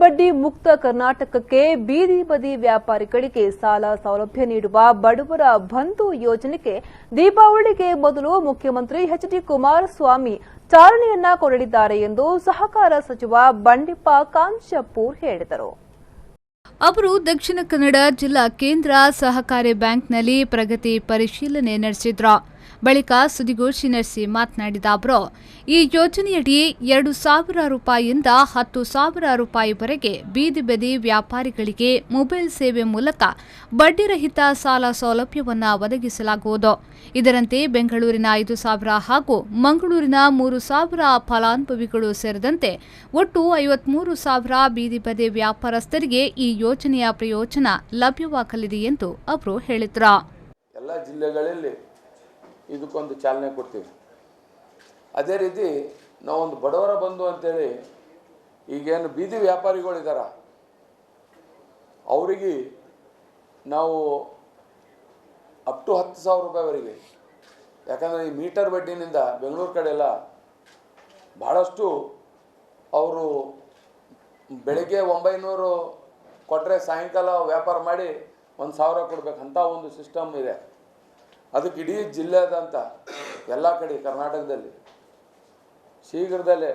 ಬಡ್ಡಿ ಮುಕ್ತ ಕರ್ನಾಟಕಕ್ಕೆ ಬೀದಿ ಬದಿ ವ್ಯಾಪಾರಿಗಳಿಗೆ ಸಾಲ ಸೌಲಭ್ಯ ನೀಡುವ ಬಡವರ ಬಂಧು ಯೋಜನೆಗೆ ದೀಪಾವಳಿಗೆ ಮೊದಲು ಮುಖ್ಯಮಂತ್ರಿ ಎಚ್.ಡಿ. ಕುಮಾರಸ್ವಾಮಿ ಚಾಲನೆಯನ್ನ ಕೊಡಲಿದ್ದಾರೆ ಎಂದು ಸಹಕಾರ ಸಚಿವ ಬಂಡೆಪ್ಪ ಕಾಂಚಪೂರ್ ಹೇಳಿದರು. ಅವರು ದಕ್ಷಿಣ ಕನ್ನಡ ಜಿಲ್ಲಾ ಕೇಂದ್ರ ಸಹಕಾರಿ ಬ್ಯಾಂಕ್ನಲ್ಲಿ ಪ್ರಗತಿ ಪರಿಶೀಲನೆ ನಡೆಸಿದರು. ಬಳಿಕ ಸುದ್ದಿಗೋಷ್ಠಿ ನಡೆಸಿ ಮಾತನಾಡಿದ ಅವರು, ಈ ಯೋಜನೆಯಡಿ 2,000 ರೂಪಾಯಿಯಿಂದ 10,000 ರೂಪಾಯಿವರೆಗೆ ಬೀದಿ ಬದಿ ವ್ಯಾಪಾರಿಗಳಿಗೆ ಮೊಬೈಲ್ ಸೇವೆ ಮೂಲಕ ಬಡ್ಡಿರಹಿತ ಸಾಲ ಸೌಲಭ್ಯವನ್ನು ಒದಗಿಸಲಾಗುವುದು. ಇದರಂತೆ ಬೆಂಗಳೂರಿನ 5,000 ಹಾಗೂ ಮಂಗಳೂರಿನ 3,000 ಫಲಾನುಭವಿಗಳು ಸೇರಿದಂತೆ ಒಟ್ಟು 53,000 ಬೀದಿ ಬದಿ ವ್ಯಾಪಾರಸ್ಥರಿಗೆ ಈ ಯೋಜನೆಯ ಪ್ರಯೋಜನ ಲಭ್ಯವಾಗಲಿದೆ ಎಂದು ಅವರು ಹೇಳಿದರು. ಎಲ್ಲ ಜಿಲ್ಲೆಗಳಲ್ಲಿ ಇದಕ್ಕೊಂದು ಚಾಲನೆ ಕೊಡ್ತೀವಿ. ಅದೇ ರೀತಿ ನಾವೊಂದು ಬಡವರ ಬಂಧು ಅಂತೇಳಿ ಈಗೇನು ಬೀದಿ ವ್ಯಾಪಾರಿಗಳಿದಾರ ಅವರಿಗೆ ನಾವು ಅಪ್ ಟು 10,000 ರೂಪಾಯಿವರೆಗೆ, ಯಾಕಂದರೆ ಈ ಮೀಟರ್ ಬಡ್ಡಿನಿಂದ ಬೆಂಗಳೂರು ಕಡೆ ಎಲ್ಲ ಭಾಳಷ್ಟು ಅವರು ಬೆಳಗ್ಗೆ 900 ಕೊಟ್ಟರೆ ಸಾಯಂಕಾಲ ವ್ಯಾಪಾರ ಮಾಡಿ 1,000 ಕೊಡಬೇಕಂತ ಒಂದು ಸಿಸ್ಟಮ್ ಇದೆ. ಅದಕ್ಕೆ ಇಡೀ ಜಿಲ್ಲೆದಂತ ಎಲ್ಲ ಕಡೆ ಕರ್ನಾಟಕದಲ್ಲಿ ಶೀಘ್ರದಲ್ಲೇ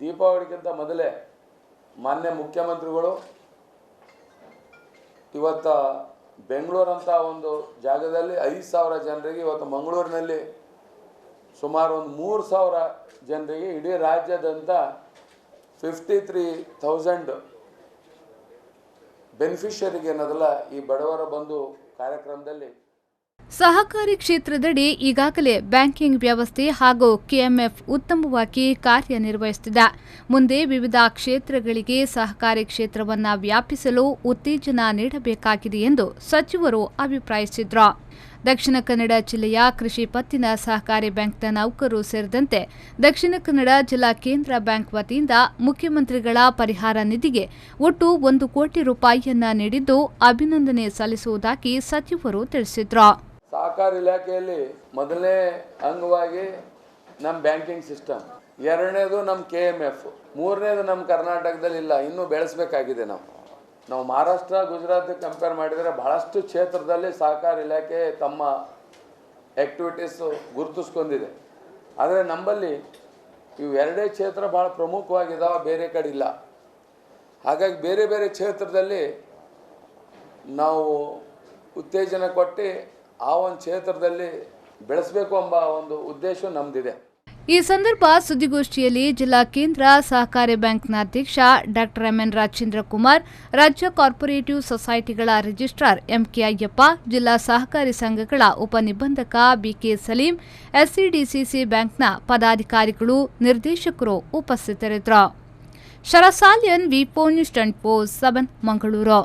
ದೀಪಾವಳಿಗಿಂತ ಮೊದಲೇ ಮಾನ್ಯ ಮುಖ್ಯಮಂತ್ರಿಗಳು ಇವತ್ತು ಬೆಂಗಳೂರಂಥ ಒಂದು ಜಾಗದಲ್ಲಿ 5,000 ಜನರಿಗೆ, ಇವತ್ತು ಮಂಗಳೂರಿನಲ್ಲಿ ಸುಮಾರು ಒಂದು 3,000 ಜನರಿಗೆ, ಇಡೀ ರಾಜ್ಯದಂತ 53,000 ಬೆನಿಫಿಷರಿಗೆ ಅನ್ನೋದಲ್ಲ ಈ ಬಡವರ ಬಂಧು ಕಾರ್ಯಕ್ರಮದಲ್ಲಿ. ಸಹಕಾರಿ ಕ್ಷೇತ್ರದಡಿ ಈಗಾಗಲೇ ಬ್ಯಾಂಕಿಂಗ್ ವ್ಯವಸ್ಥೆ ಹಾಗೂ ಕೆಎಂಎಫ್ ಉತ್ತಮವಾಗಿ ಕಾರ್ಯನಿರ್ವಹಿಸುತ್ತಿದೆ. ಮುಂದೆ ವಿವಿಧ ಕ್ಷೇತ್ರಗಳಿಗೆ ಸಹಕಾರಿ ಕ್ಷೇತ್ರವನ್ನು ವ್ಯಾಪಿಸಲು ಉತ್ತೇಜನ ನೀಡಬೇಕಾಗಿದೆ ಎಂದು ಸಚಿವರು ಅಭಿಪ್ರಾಯಿಸಿದರು. ದಕ್ಷಿಣ ಕನ್ನಡ ಜಿಲ್ಲೆಯ ಕೃಷಿ ಪತ್ತಿನ ಸಹಕಾರಿ ಬ್ಯಾಂಕ್ನ ನೌಕರರು ಸೇರಿದಂತೆ ದಕ್ಷಿಣ ಕನ್ನಡ ಜಿಲ್ಲಾ ಕೇಂದ್ರ ಬ್ಯಾಂಕ್ ವತಿಯಿಂದ ಮುಖ್ಯಮಂತ್ರಿಗಳ ಪರಿಹಾರ ನಿಧಿಗೆ ಒಟ್ಟು 1 ಕೋಟಿ ರೂಪಾಯಿಯನ್ನ ನೀಡಿದ್ದು ಅಭಿನಂದನೆ ಸಲ್ಲಿಸುವುದಾಗಿ ಸಚಿವರು ತಿಳಿಸಿದರು. ಸಹಕಾರ ಇಲಾಖೆಯಲ್ಲಿ ಮೊದಲನೇ ಅಂಗವಾಗಿ ನಮ್ಮ ಬ್ಯಾಂಕಿಂಗ್ ಸಿಸ್ಟಮ್, ಎರಡನೇದು ನಮ್ಮ ಕೆಎಂಎಫ್, ಮೂರನೇದು ನಮ್ಮ ಕರ್ನಾಟಕದಲ್ಲಿ ಇಲ್ಲ, ಇನ್ನೂ ಬೆಳೆಸಬೇಕಾಗಿದೆ. ನಾವು ಮಹಾರಾಷ್ಟ್ರ ಗುಜರಾತ್ ಕಂಪೇರ್ ಮಾಡಿದರೆ ಬಹಳಷ್ಟು ಕ್ಷೇತ್ರದಲ್ಲಿ ಸಹಕಾರ ಇಲಾಖೆ ತಮ್ಮ ಆ್ಯಕ್ಟಿವಿಟೀಸು ಗುರುತಿಸ್ಕೊಂಡಿದೆ. ಆದರೆ ನಮ್ಮಲ್ಲಿ ಇವು ಎರಡೇ ಕ್ಷೇತ್ರ ಭಾಳ ಪ್ರಮುಖವಾಗಿದ್ದಾವೆ, ಬೇರೆ ಕಡೆ ಇಲ್ಲ. ಹಾಗಾಗಿ ಬೇರೆ ಬೇರೆ ಕ್ಷೇತ್ರದಲ್ಲಿ ನಾವು ಉತ್ತೇಜನ ಕೊಟ್ಟು ಆ ಒಂದು ಕ್ಷೇತ್ರದಲ್ಲಿ ಬೆಳೆಸಬೇಕು ಎಂಬ ಒಂದು ಉದ್ದೇಶ ನಮ್ಮದಿದೆ. ಈ ಸಂದರ್ಭ ಸುದ್ದಿಗೋಷ್ಠಿಯಲ್ಲಿ ಜಿಲ್ಲಾ ಕೇಂದ್ರ ಸಹಕಾರಿ ಬ್ಯಾಂಕ್ನ ಅಧ್ಯಕ್ಷ ಡಾಕ್ಟರ್ ಎಂ.ಎನ್. ರಾಜೇಂದ್ರ ಕುಮಾರ್, ರಾಜ್ಯ ಕಾರ್ಪೊರೇಟಿವ್ ಸೊಸೈಟಿಗಳ ರಿಜಿಸ್ಟ್ರಾರ್ ಎಂ.ಕೆ. ಅಯ್ಯಪ್ಪ, ಜಿಲ್ಲಾ ಸಹಕಾರಿ ಸಂಘಗಳ ಉಪನಿಬಂಧಕ ಬಿ.ಕೆ. ಸಲೀಂ, ಎಸ್ಸಿಡಿಸಿಸಿ ಬ್ಯಾಂಕ್ನ ಪದಾಧಿಕಾರಿಗಳು, ನಿರ್ದೇಶಕರು ಉಪಸ್ಥಿತರಿದ್ದರು. ಶರಸಾಲಿಯನ್, ವಿ4 ನ್ಯೂಸ್ 24/7 ಮಂಗಳೂರು.